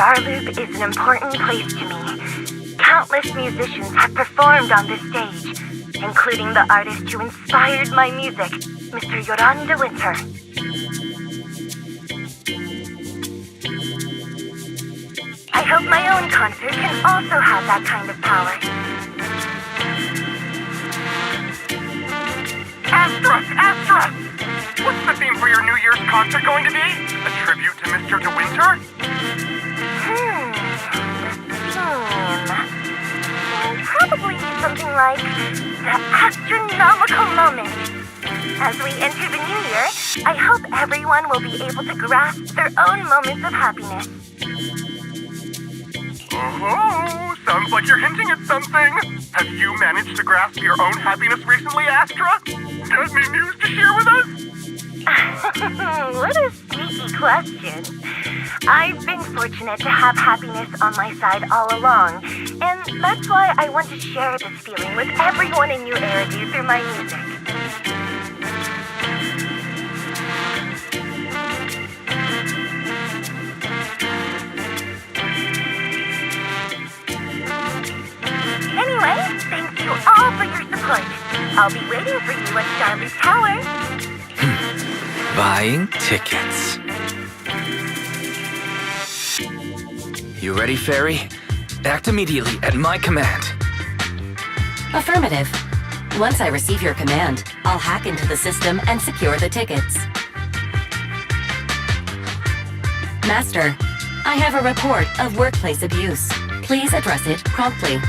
Starloop is an important place to me. Countless musicians have performed on this stage, including the artist who inspired my music, Mr. Yoran de Winter. I hope my own concert can also have that kind of power. Astra! What's the theme for your New Year's concert going to be? A tribute to Mr. De Winter? Probably something like the astronomical moment. As we enter the new year, I hope everyone will be able to grasp their own moments of happiness. Oh, sounds like you're hinting at something. Have you managed to grasp your own happiness recently, Astra? Got any news to share with us? What a sneaky question. I've been fortunate to have happiness on my side all along, and that's why I want to share this feeling with everyone in New Eridu through my music. Anyway, thank you all for your support. I'll be waiting for you at Starloop Tower. Buying tickets. You ready, Fairy? Act immediately at my command. Affirmative. Once I receive your command, I'll hack into the system and secure the tickets. Master, I have a report of workplace abuse. Please address it promptly.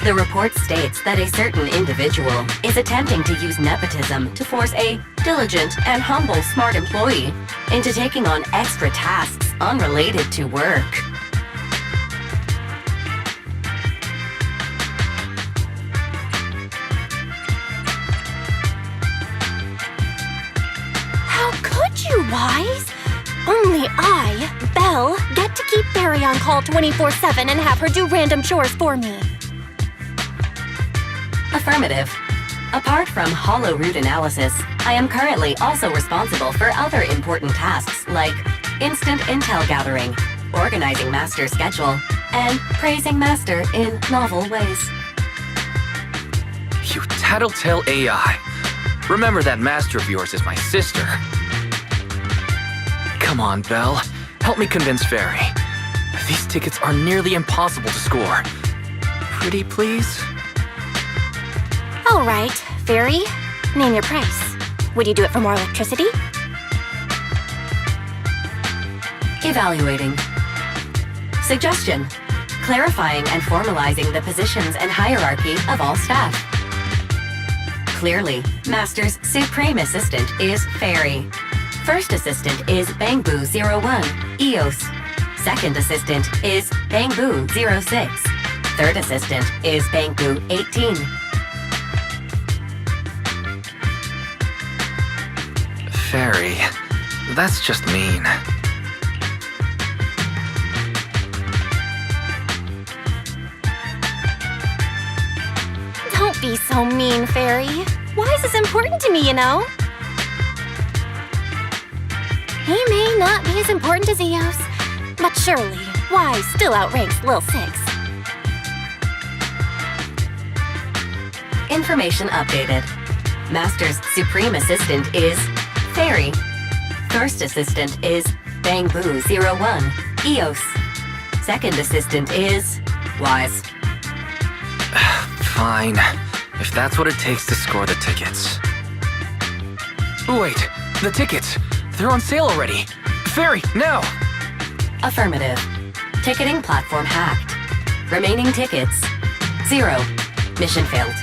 The report states that a certain individual is attempting to use nepotism to force a diligent and humble smart employee into taking on extra tasks unrelated to work. How could you, Wise? Only I, Belle, get to keep Barry on call 24/7 and have her do random chores for me. Affirmative. Apart from hollow root analysis, I am currently also responsible for other important tasks like instant intel gathering, organizing Master's schedule, and praising Master in novel ways. You tattletale AI. Remember that Master of yours is my sister. Come on, Belle. Help me convince Fairy. These tickets are nearly impossible to score. Pretty please? All right, Fairy, name your price. Would you do it for more electricity? Evaluating. Suggestion. Clarifying and formalizing the positions and hierarchy of all staff. Clearly, Master's Supreme Assistant is Fairy. First Assistant is Bangbu01, EOS. Second Assistant is Bangbu06. Third Assistant is Bangbu18. Fairy, that's just mean. Don't be so mean, Fairy. Wise is important to me, you know. He may not be as important as Eos, but surely Wise still outranks Lil 6. Information updated. Master's Supreme Assistant is Fairy. First Assistant is Bangbu01, EOS. Second Assistant is Wise. Fine, if that's what it takes to score the tickets. Wait, the tickets! They're on sale already! Fairy, now! Affirmative. Ticketing platform hacked. Remaining tickets 0. Mission failed.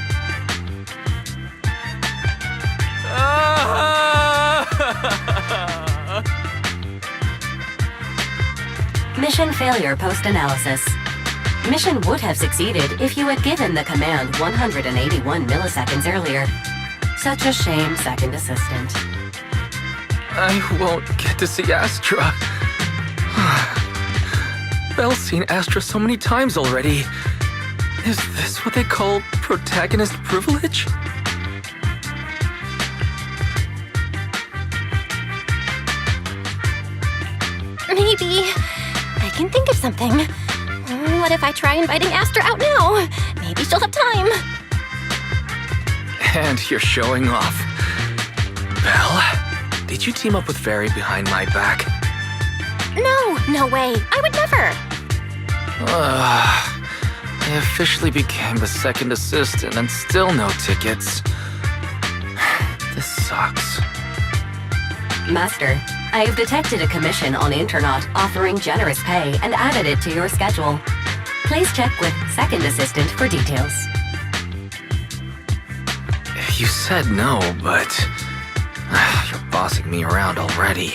Mission failure post-analysis. Mission would have succeeded if you had given the command 181 milliseconds earlier. Such a shame, Second Assistant. I won't get to see Astra. Belle's seen Astra so many times already. Is this what they call protagonist privilege? maybe I can think of something. What if I try inviting Astra out now? Maybe she'll have time. And you're showing off. Belle, did you team up with Fairy behind my back? No way. I would never. I officially became the second assistant and still no tickets. This sucks. Master, I have detected a commission on Internaut offering generous pay and added it to your schedule. Please check with second assistant for details. You said no, but you're bossing me around already.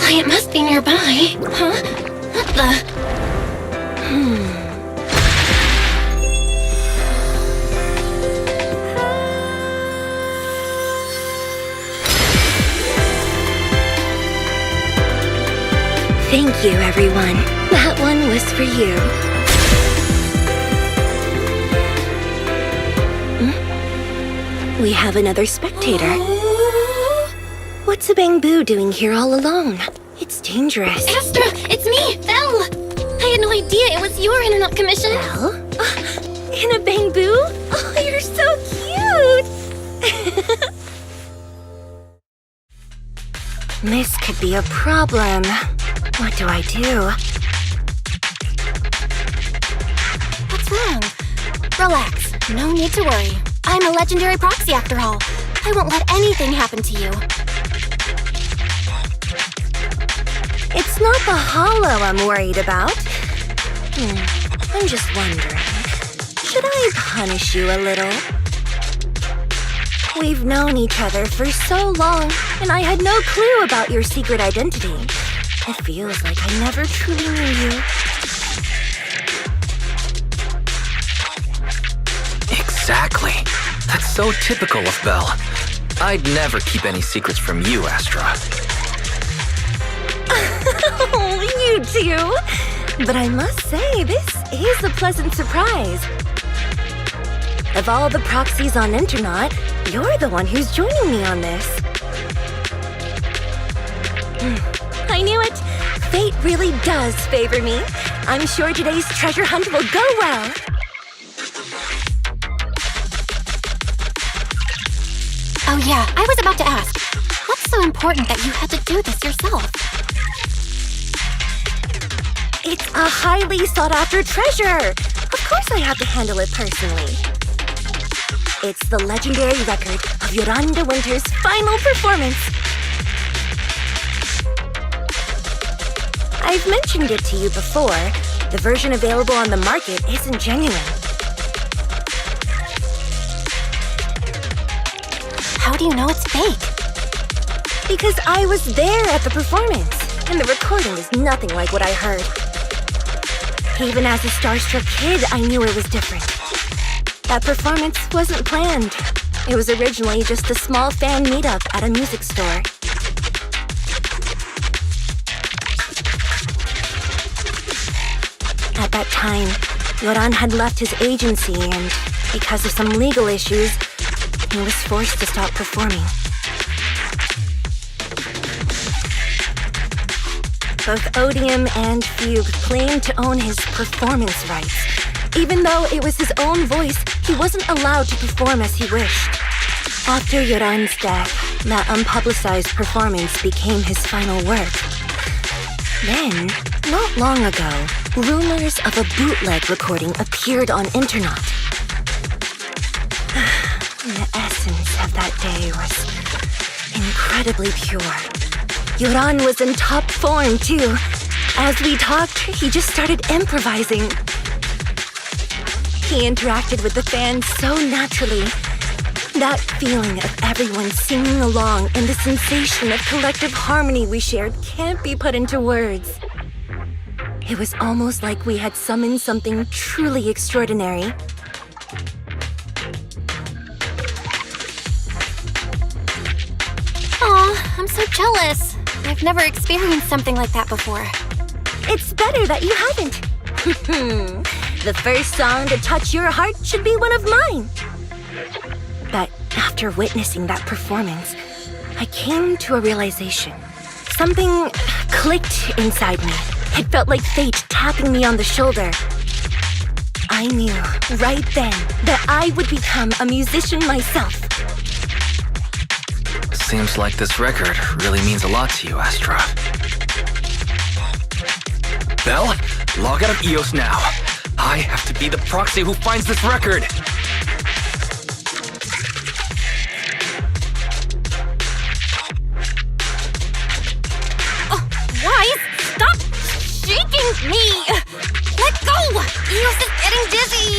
It must be nearby. Huh? What the? Thank you, everyone. That one was for you. We have another spectator. What's a bamboo doing here all alone? It's dangerous. Astra, it's me, Belle. I had no idea it was your Internaut commission. Belle? In a bamboo? Oh, you're so cute! This could be a problem. What do I do? What's wrong? Relax. No need to worry. I'm a legendary proxy after all. I won't let anything happen to you. It's not the hollow I'm worried about. I'm just wondering, should I punish you a little? We've known each other for so long, and I had no clue about your secret identity. It feels like I never truly knew you. Exactly. That's so typical of Belle. I'd never keep any secrets from you, Astra. Oh, you too! But I must say, this is a pleasant surprise. Of all the proxies on Internaut, you're the one who's joining me on this. I knew it! Fate really does favor me. I'm sure today's treasure hunt will go well. Oh yeah, I was about to ask. What's so important that you had to do this yourself? It's a highly sought-after treasure! Of course I have to handle it personally. It's the legendary record of Yolanda Winter's final performance. I've mentioned it to you before. The version available on the market isn't genuine. How do you know it's fake? Because I was there at the performance, and the recording is nothing like what I heard. Even as a starstruck kid, I knew it was different. That performance wasn't planned. It was originally just a small fan meetup at a music store. that time, Yoran had left his agency and, because of some legal issues, he was forced to stop performing. Both Odium and Fugue claimed to own his performance rights. Even though it was his own voice, he wasn't allowed to perform as he wished. After Yoran's death, that unpublicized performance became his final work. Then, not long ago, rumors of a bootleg recording appeared on internet. The essence of that day was incredibly pure. Yoran was in top form, too. As we talked, he just started improvising. He interacted with the fans so naturally. That feeling of everyone singing along and the sensation of collective harmony we shared can't be put into words. It was almost like we had summoned something truly extraordinary. Aw, I'm so jealous. I've never experienced something like that before. It's better that you haven't. The first song to touch your heart should be one of mine. But after witnessing that performance, I came to a realization. Something clicked inside me. It felt like fate tapping me on the shoulder. I knew right then that I would become a musician myself. Seems like this record really means a lot to you, Astra. Belle, log out of EOS now. I have to be the proxy who finds this record. Wise, stop shaking me! Let go! Eos is getting dizzy!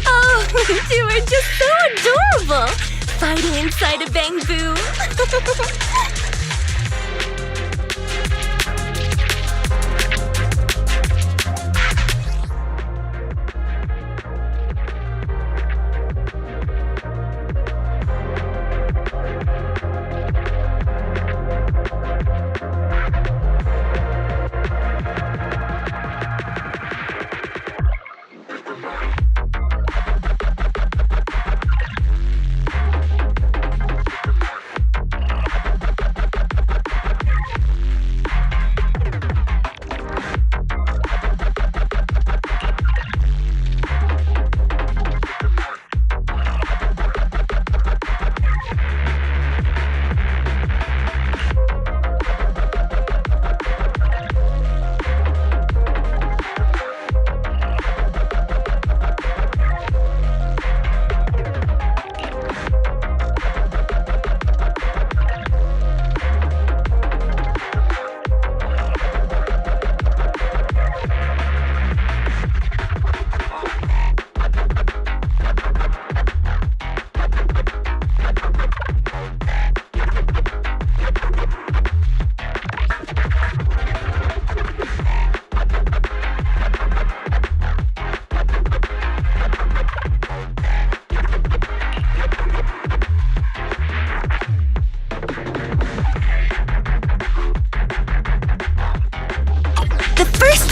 Oh, you two are just so adorable! Fighting inside a bamboo.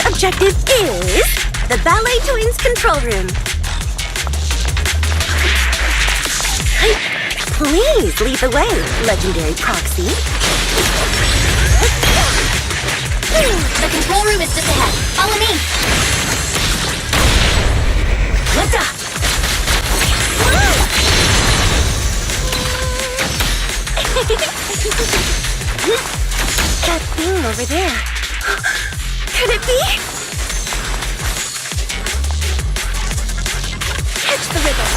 Objective is the Ballet Twins control room. Please lead the way, legendary proxy. The control room is just ahead. Follow me. What's up? That thing over there. Could it be? Catch the rhythm.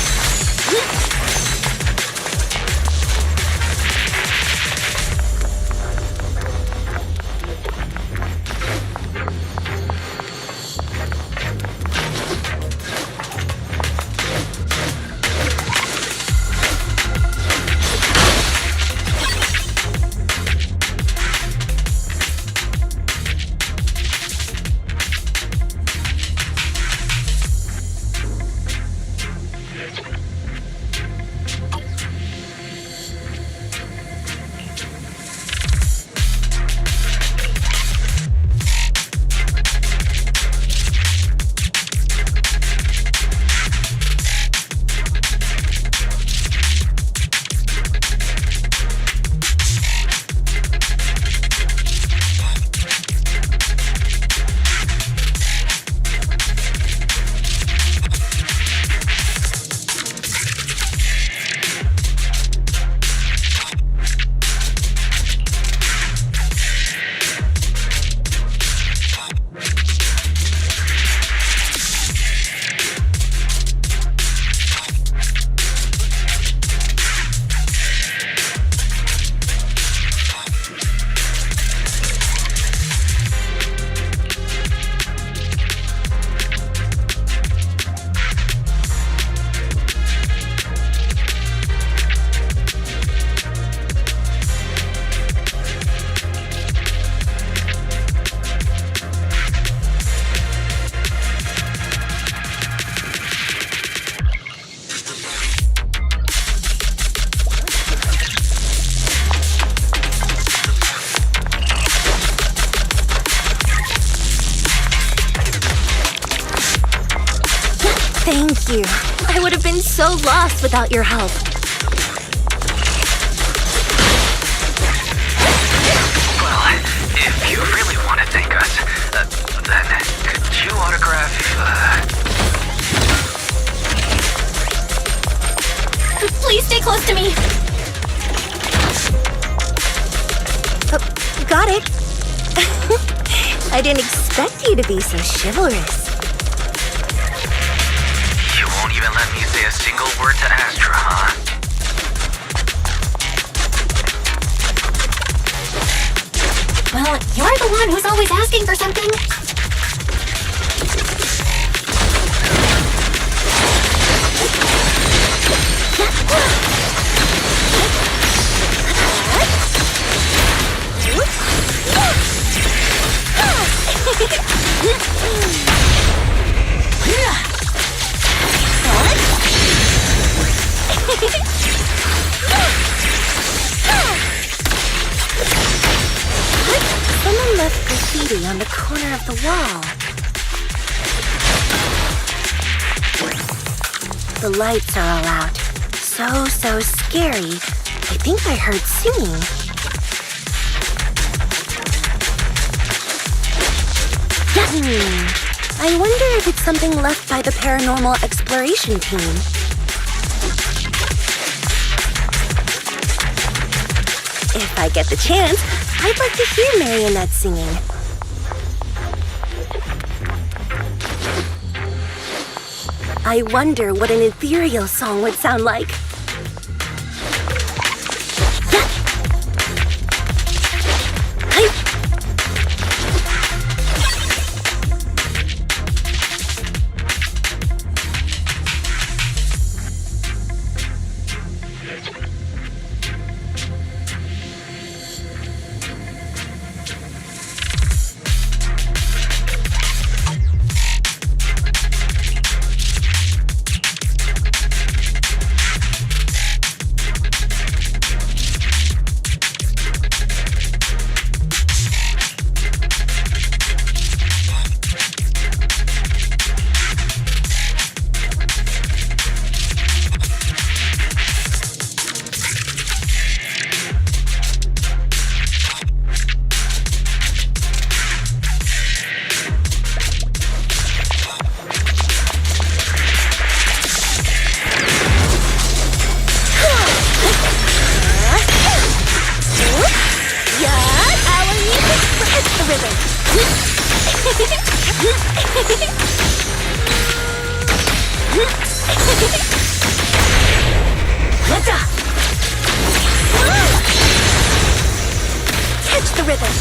Thank you. I would have been so lost without your help. Well, if you really want to thank us, then could you autograph, Please stay close to me. Got it. I didn't expect you to be so chivalrous. You won't even let me say a single word to Astra, huh? Well, you're the one who's always asking for something. Someone left graffiti on the corner of the wall. The lights are all out. So scary. I think I heard singing. I wonder if it's something left by the paranormal exploration team. If I get the chance, I'd like to hear Marionette singing. I wonder what an ethereal song would sound like. Catch the rhythm.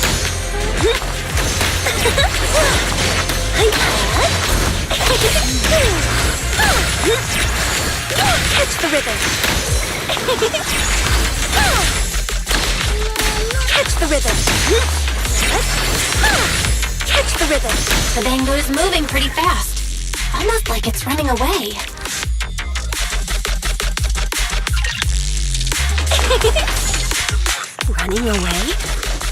Catch the rhythm. Catch the rhythm. Catch the rhythm. The bamboo's moving pretty fast. Almost like it's running away. Running away?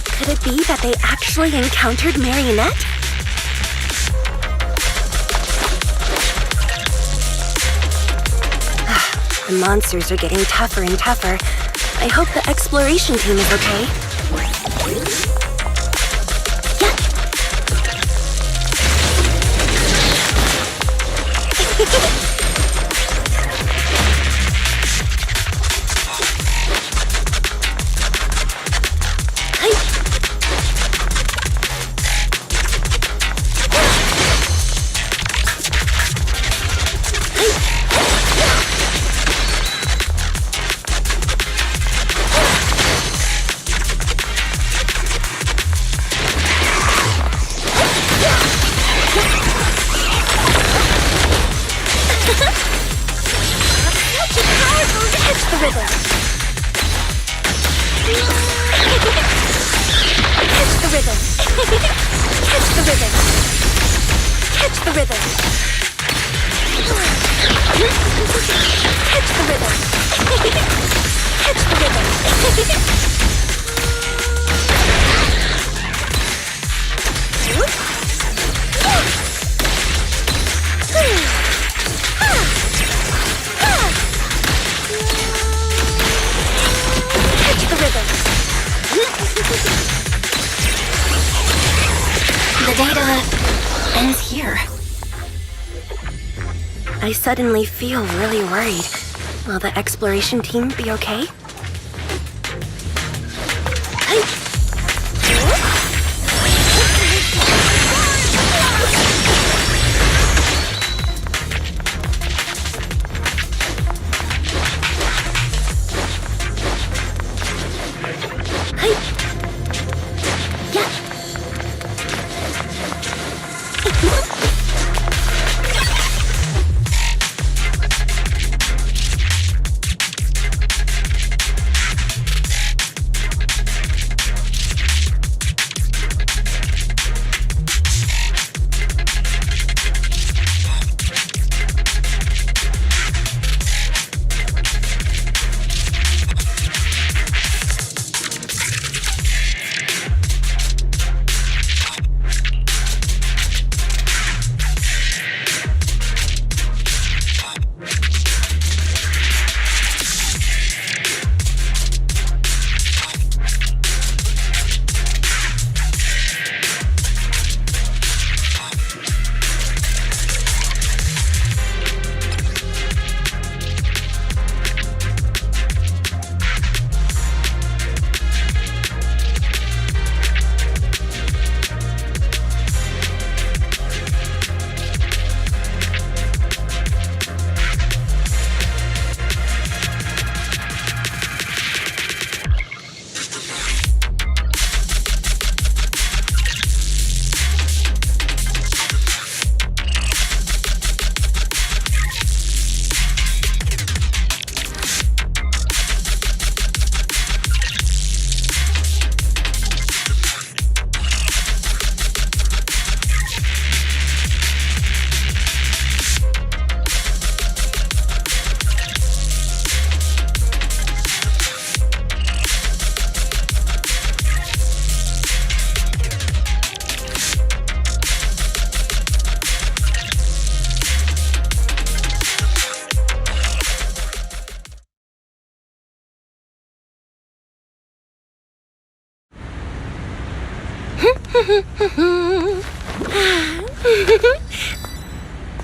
Could it be that they actually encountered Marionette? The monsters are getting tougher and tougher. I hope the exploration team is okay. ends here. I suddenly feel really worried. Will the exploration team be okay?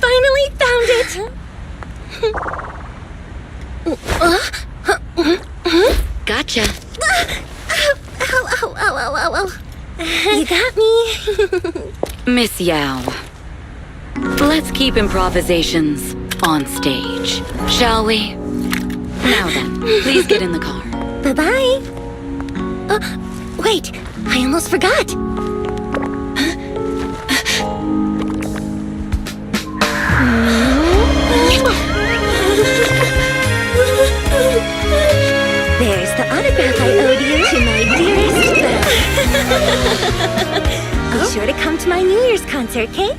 Finally found it! Gotcha. Ow. You got me. Miss Yao, let's keep improvisations on stage, shall we? Now then, please get in the car. Bye-bye. Wait, I almost forgot. There's the autograph I owed you to my dearest Belle. Be sure to come to my New Year's concert, okay?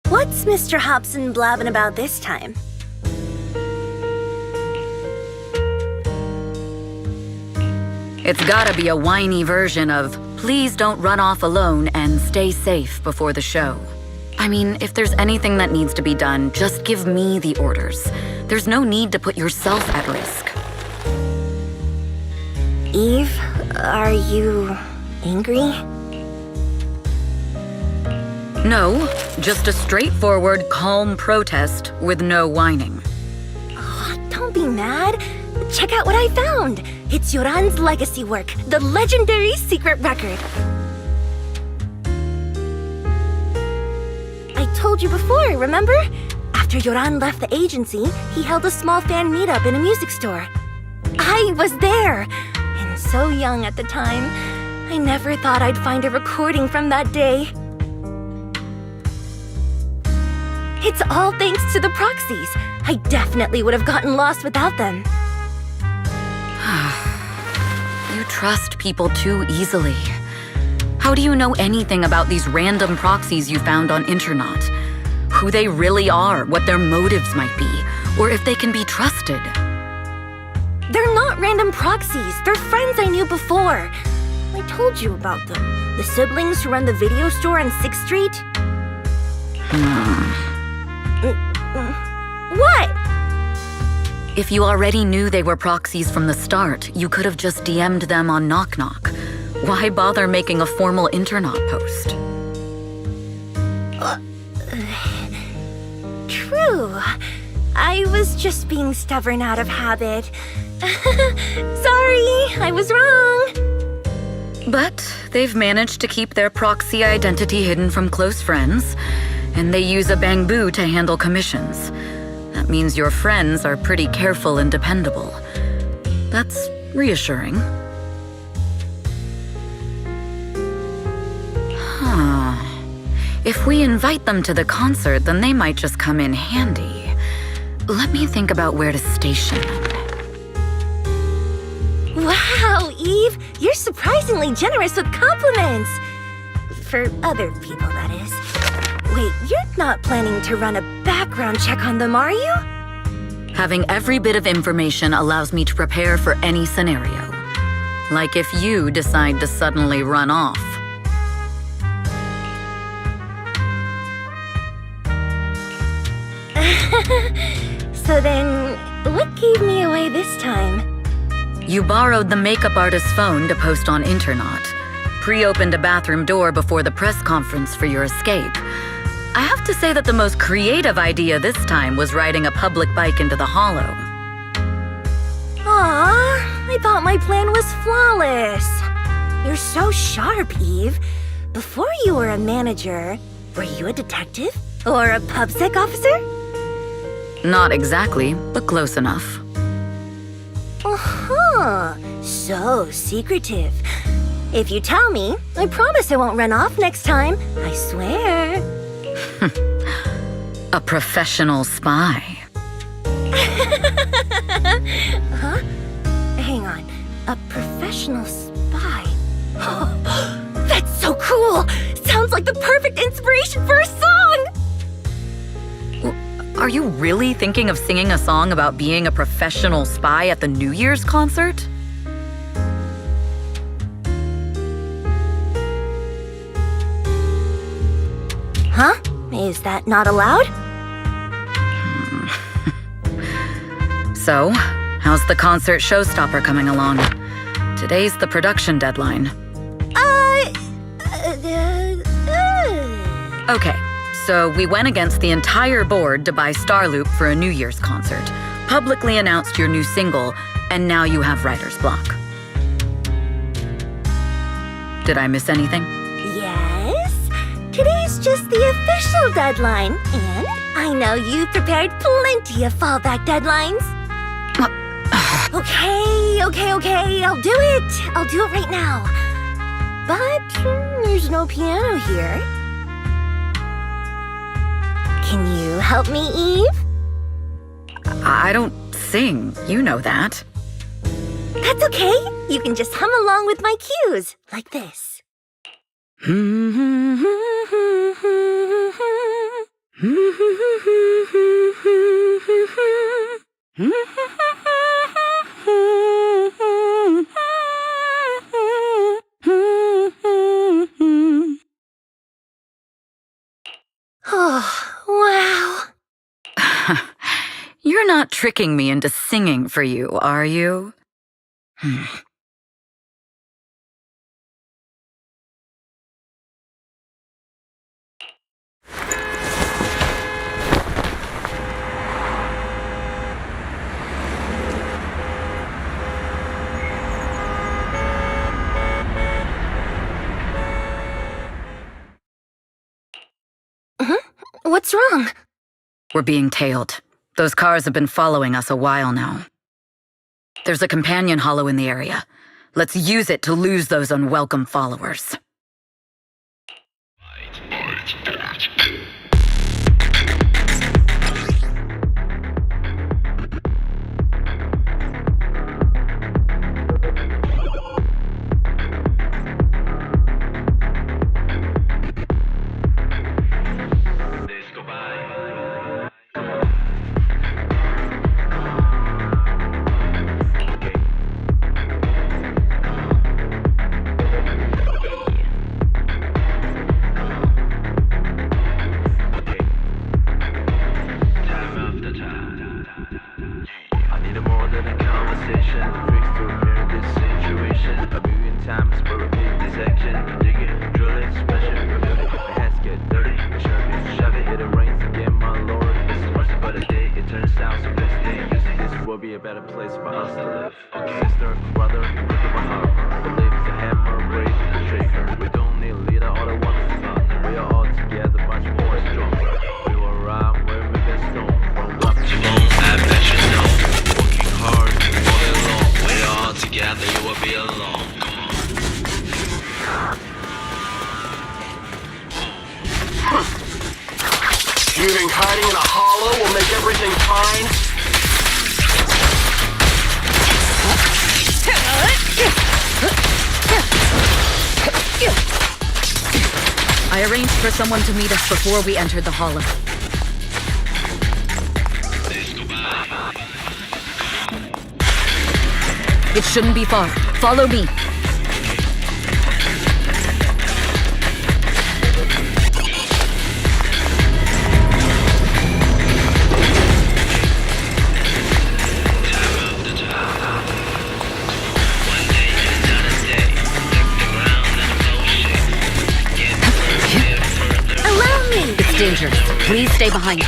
What's Mr. Hobson blabbing about this time? It's gotta be a whiny version of, please don't run off alone and stay safe before the show. I mean, if there's anything that needs to be done, just give me the orders. There's no need to put yourself at risk. Eve, are you angry? No, just a straightforward, calm protest with no whining. Oh, don't be mad. Check out what I found. It's Yoran's legacy work, the legendary secret record. I told you before, remember? After Yoran left the agency, he held a small fan meetup in a music store. I was there, and so young at the time. I never thought I'd find a recording from that day. It's all thanks to the proxies. I definitely would have gotten lost without them. You trust people too easily. How do you know anything about these random proxies you found on Internet? Who they really are, what their motives might be, or if they can be trusted. They're not random proxies. They're friends I knew before. I told you about them. The siblings who run the video store on 6th Street. What? If you already knew they were proxies from the start, you could have just DM'd them on Knock Knock. Why bother making a formal Internaut post? True. I was just being stubborn out of habit. Sorry, I was wrong. But they've managed to keep their proxy identity hidden from close friends, and they use a bamboo to handle commissions. That means your friends are pretty careful and dependable. That's reassuring. Huh. If we invite them to the concert, then they might just come in handy. Let me think about where to station them. Wow, Eve, you're surprisingly generous with compliments. For other people, that is. Wait, you're not planning to run a background check on them, are you? Having every bit of information allows me to prepare for any scenario. Like if you decide to suddenly run off. So then, what gave me away this time? You borrowed the makeup artist's phone to post on Internaut, pre-opened a bathroom door before the press conference for your escape. I have to say that the most creative idea this time was riding a public bike into the hollow. Aw, I thought my plan was flawless. You're so sharp, Eve. Before you were a manager, were you a detective? Or a PubSec officer? Not exactly, but close enough. Uh-huh. So secretive. If you tell me, I promise I won't run off next time. I swear. A professional spy. Huh? Hang on. A professional spy? That's so cool! Sounds like the perfect inspiration for a song! Are you really thinking of singing a song about being a professional spy at the New Year's concert? Huh? Is that not allowed? So, how's the concert showstopper coming along? Today's the production deadline. Okay, so we went against the entire board to buy Starloop for a New Year's concert, publicly announced your new single, and now you have writer's block. Did I miss anything? Yes. Today's just the official deadline, and I know you've prepared plenty of fallback deadlines. Okay, I'll do it. I'll do it right now. But there's no piano here. Can you help me, Eve? I don't sing, you know that. That's okay. You can just hum along with my cues, like this. Oh, wow. You're not tricking me into singing for you, are you? What's wrong? We're being tailed. Those cars have been following us a while now. There's a companion hollow in the area. Let's use it to lose those unwelcome followers. more than a conversation. Breakthrough here in this situation. A million times for a big dissection. Dig it, drill it, smash it, rebuild it. My hands get dirty, shove it, shove it. It rains again, my lord. This is mercy but a day. It turns out so this day. You see, this will be a better place for us to live. Sister, brother, look at my heart. Believe the hammer, break the shaker. We don't need a leader, all the ones to partner. We are all together, much more stronger. We will ride where we get stone. From rock to bone, I bet you know. Working hard, all day long. We're all together, you will be alone. Come on. You think hiding in a hollow will make everything fine? I arranged for someone to meet us before we entered the hollow. It shouldn't be far. Follow me. It's dangerous. Please stay behind me.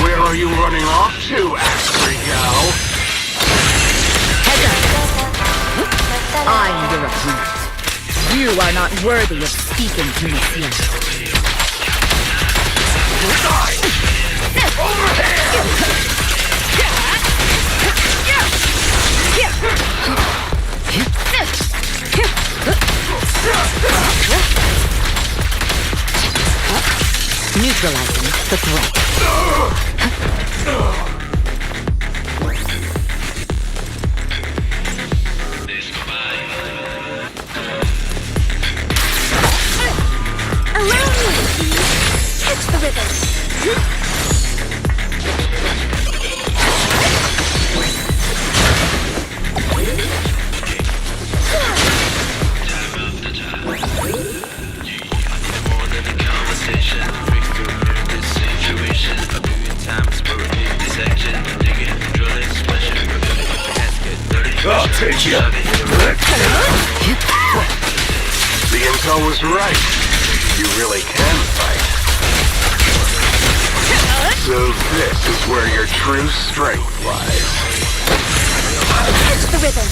Where are you running off to, Astrigo? Head up. I'm your opponent. You are not worthy of speaking to me yet. Over there! Neutralizing the threat. Allow me! Catch the rhythm! I'll take you. The intel was right. You really can fight. So this is where your true strength lies. Catch the rhythm!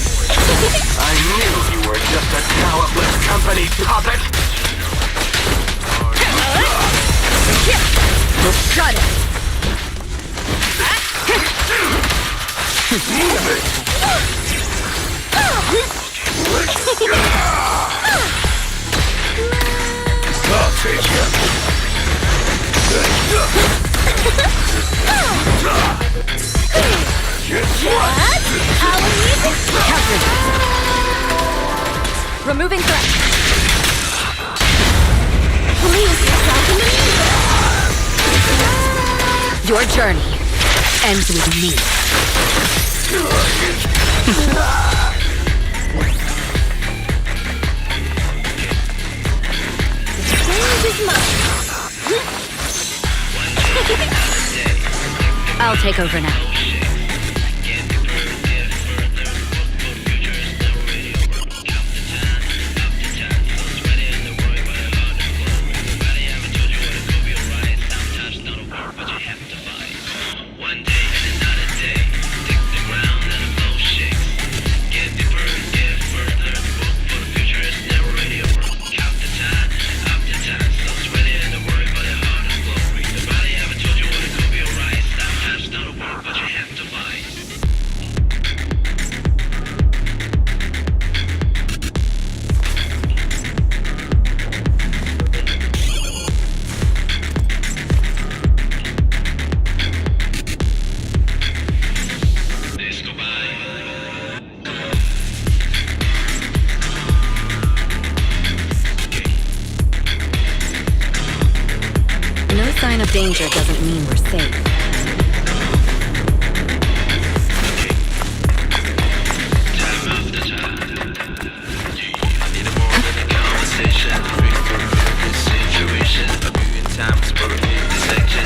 I knew you were just a talentless company puppet. Got it! Move it! I'll take you. Removing threat. Please yourself in the music! Your journey ends with me. I'll take over now. No sign of danger doesn't mean we're safe. Situation, a million times for a big dissection.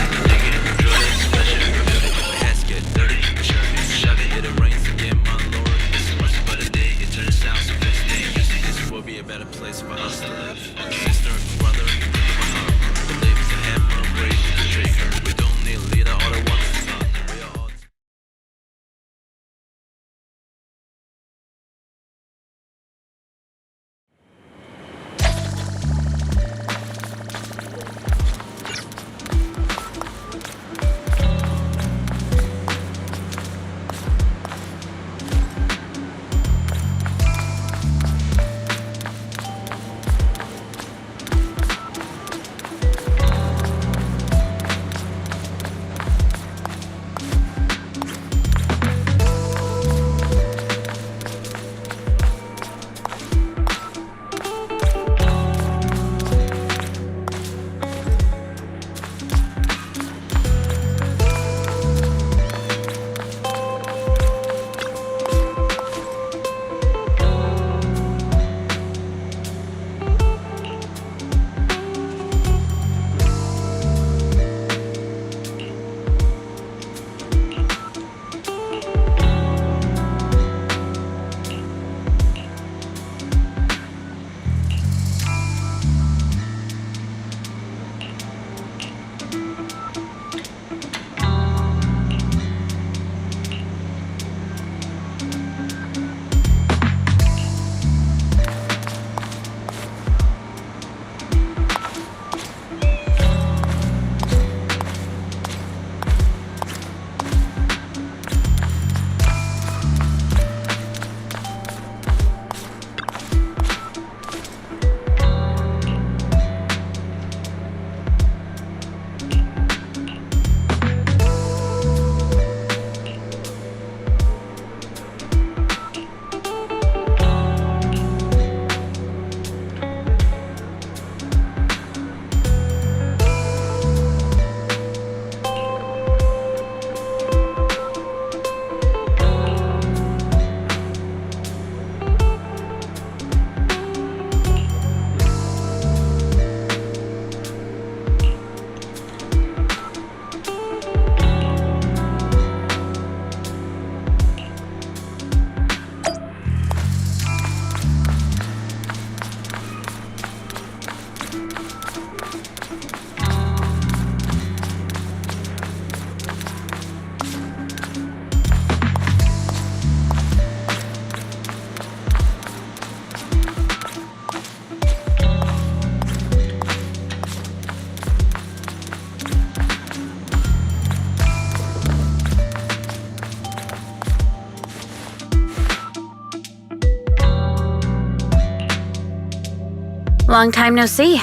Long time no see.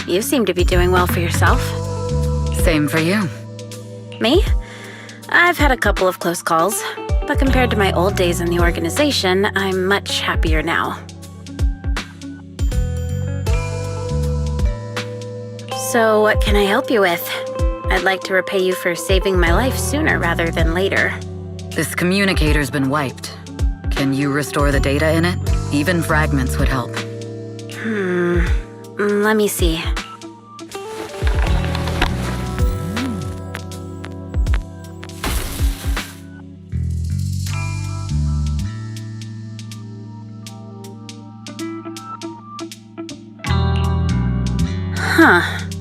You seem to be doing well for yourself. Same for you. Me? I've had a couple of close calls, but compared to my old days in the organization, I'm much happier now. So what can I help you with? I'd like to repay you for saving my life sooner rather than later. This communicator's been wiped. Can you restore the data in it? Even fragments would help. Let me see.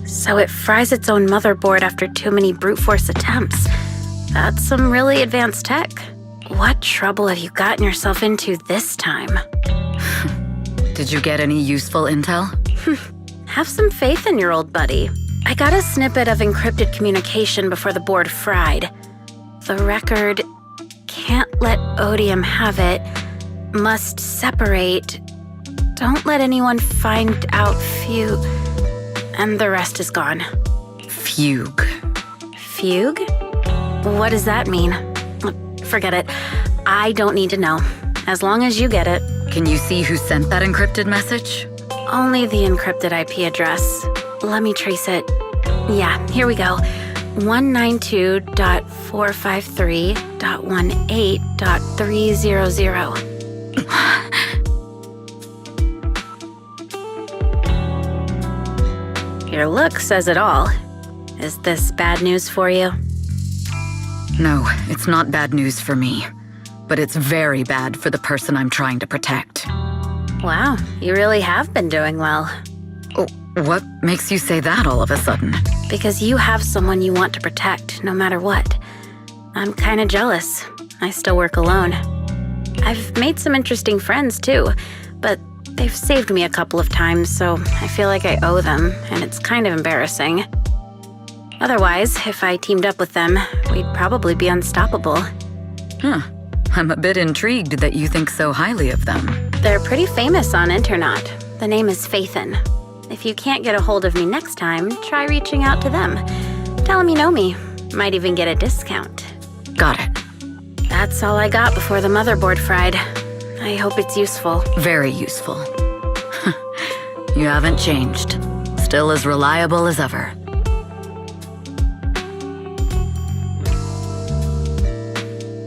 So it fries its own motherboard after too many brute force attempts. That's some really advanced tech. What trouble have you gotten yourself into this time? Did you get any useful intel? Have some faith in your old buddy. I got a snippet of encrypted communication before the board fried. The record, can't let Odium have it, must separate, don't let anyone find out and the rest is gone. Fugue. Fugue? What does that mean? Forget it. I don't need to know. As long as you get it. Can you see who sent that encrypted message? Only the encrypted IP address. Let me trace it. Yeah, here we go. 192.453.18.300. Your look says it all. Is this bad news for you? No, it's not bad news for me. But it's very bad for the person I'm trying to protect. Wow, you really have been doing well. Oh, what makes you say that all of a sudden? Because you have someone you want to protect, no matter what. I'm kinda jealous. I still work alone. I've made some interesting friends, too, but they've saved me a couple of times, so I feel like I owe them, and it's kind of embarrassing. Otherwise, if I teamed up with them, we'd probably be unstoppable. Huh. I'm a bit intrigued that you think so highly of them. They're pretty famous on Internaut. The name is Faithin. If you can't get a hold of me next time, try reaching out to them. Tell them you know me. Might even get a discount. Got it. That's all I got before the motherboard fried. I hope it's useful. Very useful. You haven't changed. Still as reliable as ever.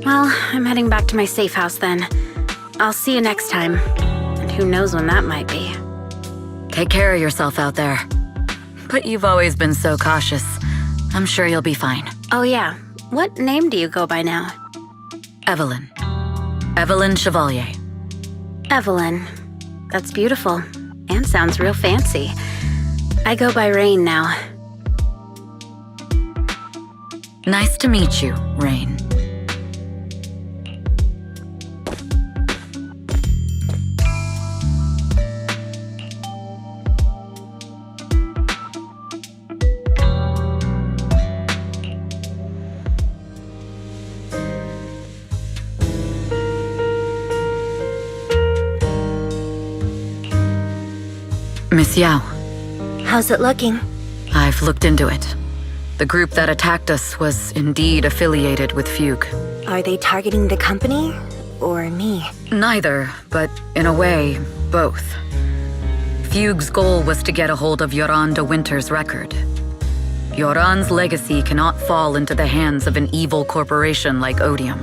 Well, I'm heading back to my safe house then. I'll see you next time. And who knows when that might be. Take care of yourself out there. But you've always been so cautious. I'm sure you'll be fine. Oh yeah, what name do you go by now? Evelyn. Evelyn Chevalier. Evelyn. That's beautiful. And sounds real fancy. I go by Rain now. Nice to meet you, Rain. Miss Yao. How's it looking? I've looked into it. The group that attacked us was indeed affiliated with Fugue. Are they targeting the company or me? Neither, but in a way, both. Fugue's goal was to get a hold of Yoran de Winter's record. Yoran's legacy cannot fall into the hands of an evil corporation like Odium.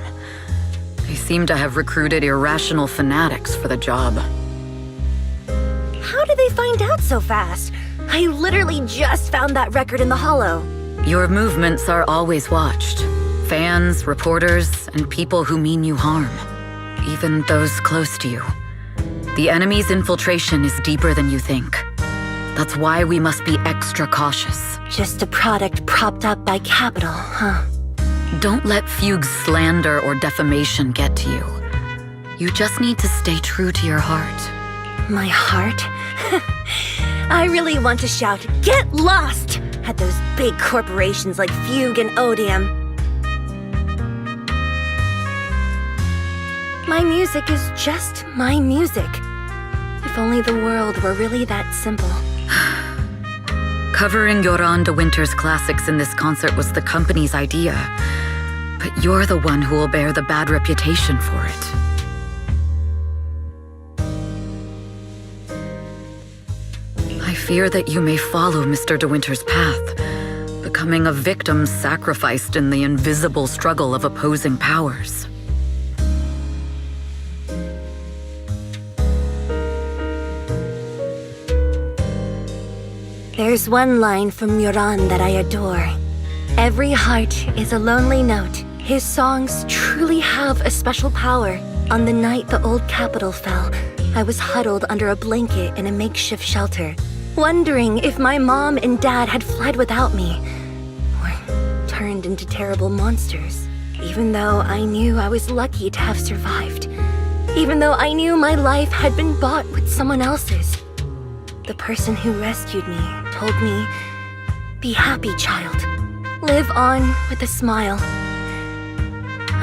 They seem to have recruited irrational fanatics for the job. How did they find out so fast? I literally just found that record in the hollow. Your movements are always watched. Fans, reporters, and people who mean you harm. Even those close to you. The enemy's infiltration is deeper than you think. That's why we must be extra cautious. Just a product propped up by capital, huh? Don't let Fugue's slander or defamation get to you. You just need to stay true to your heart. My heart? I really want to shout, "Get lost!" at those big corporations like Fugue and Odium. My music is just my music. If only the world were really that simple. Covering Yoran de Winter's classics in this concert was the company's idea, but you're the one who will bear the bad reputation for it. I fear that you may follow Mr. de Winter's path, becoming a victim sacrificed in the invisible struggle of opposing powers. There's one line from Yoran that I adore. Every heart is a lonely note. His songs truly have a special power. On the night the old capital fell, I was huddled under a blanket in a makeshift shelter, wondering if my mom and dad had fled without me, or turned into terrible monsters. Even though I knew I was lucky to have survived. Even though I knew my life had been bought with someone else's. The person who rescued me told me, "Be happy, child. Live on with a smile."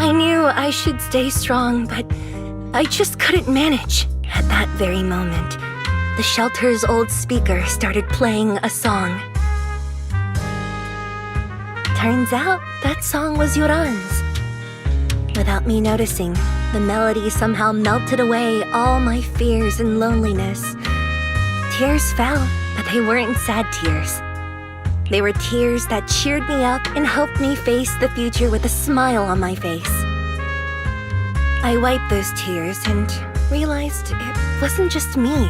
I knew I should stay strong, but I just couldn't manage. At that very moment, the shelter's old speaker started playing a song. Turns out that song was Yoran's. Without me noticing, the melody somehow melted away all my fears and loneliness. Tears fell, but they weren't sad tears. They were tears that cheered me up and helped me face the future with a smile on my face. I wiped those tears and realized it wasn't just me.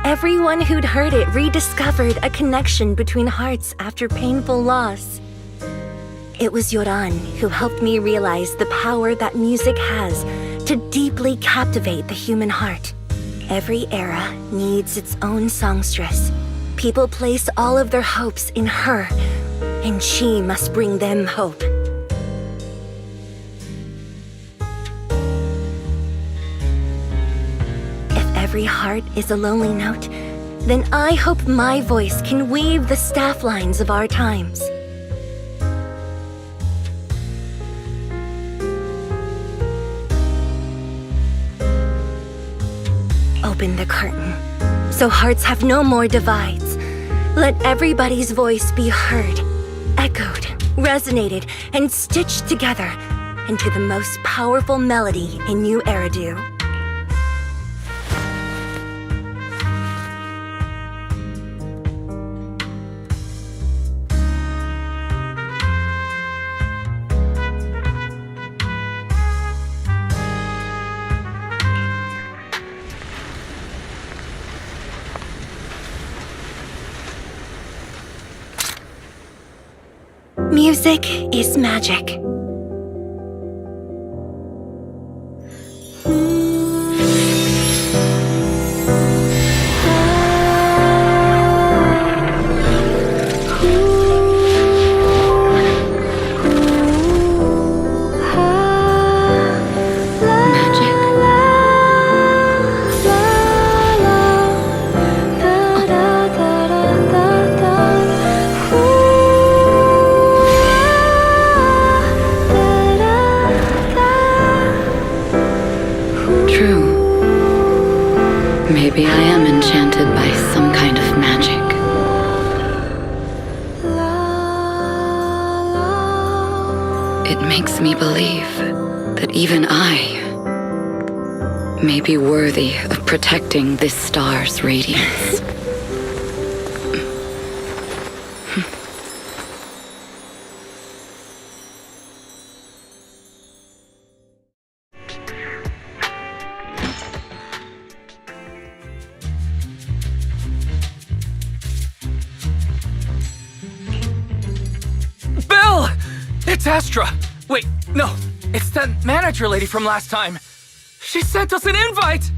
Everyone who'd heard it rediscovered a connection between hearts after painful loss. It was Yoran who helped me realize the power that music has to deeply captivate the human heart. Every era needs its own songstress. People place all of their hopes in her, and she must bring them hope. If every heart is a lonely note, then I hope my voice can weave the staff lines of our times. Open the curtain, so hearts have no more divides. Let everybody's voice be heard, echoed, resonated, and stitched together into the most powerful melody in New Eridu. Music is magic. Maybe I am enchanted by some kind of magic. It makes me believe that even I may be worthy of protecting this star's radiance. It's Astra! Wait, no, it's that manager lady from last time. She sent us an invite!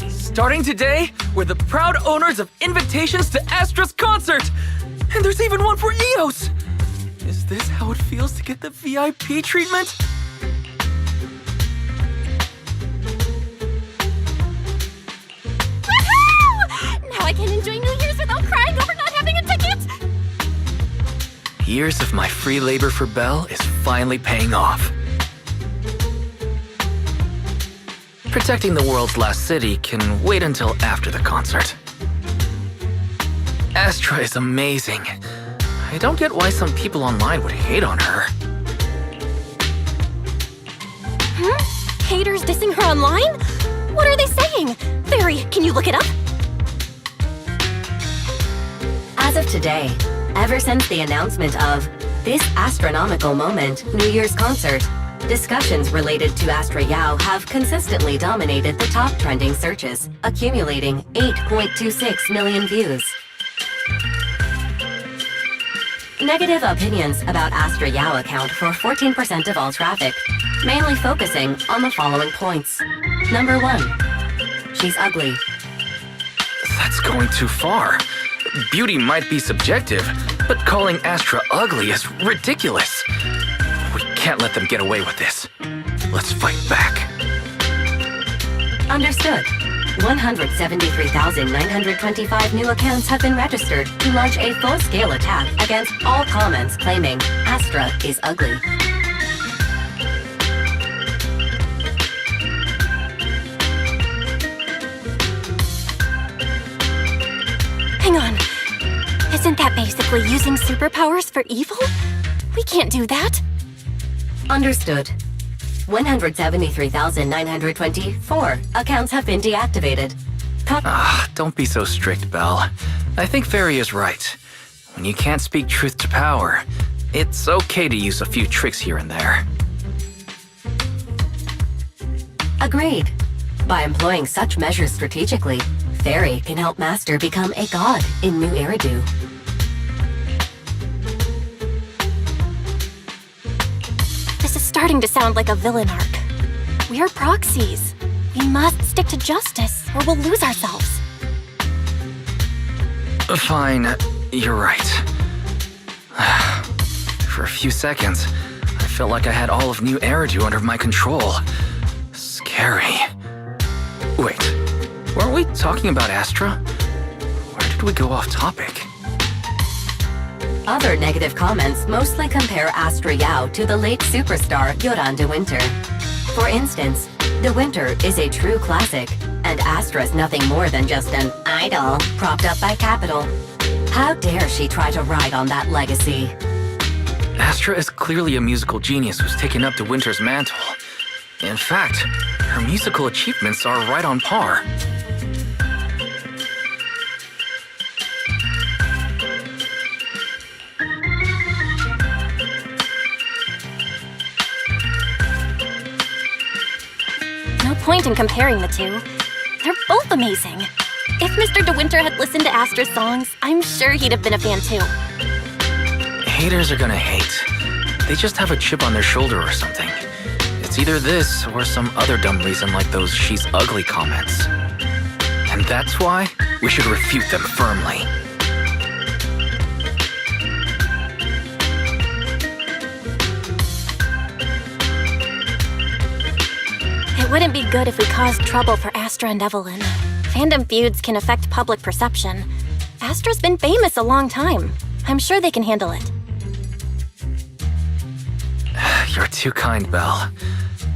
Starting today, we're the proud owners of invitations to Astra's concert! And there's even one for EOS! Is this how it feels to get the VIP treatment? Woohoo! Now I can enjoy New Year's without crying over not having a ticket! Years of my free labor for Belle is finally paying off. Protecting the world's last city can wait until after the concert. Astra is amazing. I don't get why some people online would hate on her. Haters dissing her online? What are they saying? Fairy, can you look it up? As of today, ever since the announcement of this astronomical moment, New Year's concert, discussions related to Astra Yao have consistently dominated the top trending searches, accumulating 8.26 million views. Negative opinions about Astra Yao account for 14% of all traffic, mainly focusing on the following points. Number 1. She's ugly. That's going too far. Beauty might be subjective, but calling Astra ugly is ridiculous. We can't let them get away with this. Let's fight back. Understood. 173,925 new accounts have been registered to launch a full-scale attack against all comments claiming Astra is ugly. Hang on. Isn't that basically using superpowers for evil? We can't do that. Understood. 173,924 accounts have been deactivated. Don't be so strict, Belle. I think Fairy is right. When you can't speak truth to power, it's okay to use a few tricks here and there. Agreed. By employing such measures strategically, Fairy can help Master become a god in New Eridu. This is starting to sound like a villain arc. We're proxies. We must stick to justice, or we'll lose ourselves. Fine, you're right. For a few seconds, I felt like I had all of New Eridu under my control. Scary. Wait, weren't we talking about Astra? Where did we go off topic? Other negative comments mostly compare Astra Yao to the late superstar Yoran de Winter. For instance, De Winter is a true classic, and Astra's nothing more than just an idol propped up by capital. How dare she try to ride on that legacy? Astra is clearly a musical genius who's taken up De Winter's mantle. In fact, her musical achievements are right on par. No point in comparing the two. They're both amazing. If Mr. De Winter had listened to Astra's songs, I'm sure he'd have been a fan too. Haters are gonna hate. They just have a chip on their shoulder or something. It's either this or some other dumb reason like those "she's ugly" comments. And that's why we should refute them firmly. It wouldn't be good if we caused trouble for Astra and Evelyn. Fandom feuds can affect public perception. Astra's been famous a long time. I'm sure they can handle it. You're too kind, Belle.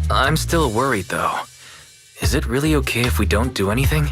I'm still worried, though. Is it really okay if we don't do anything?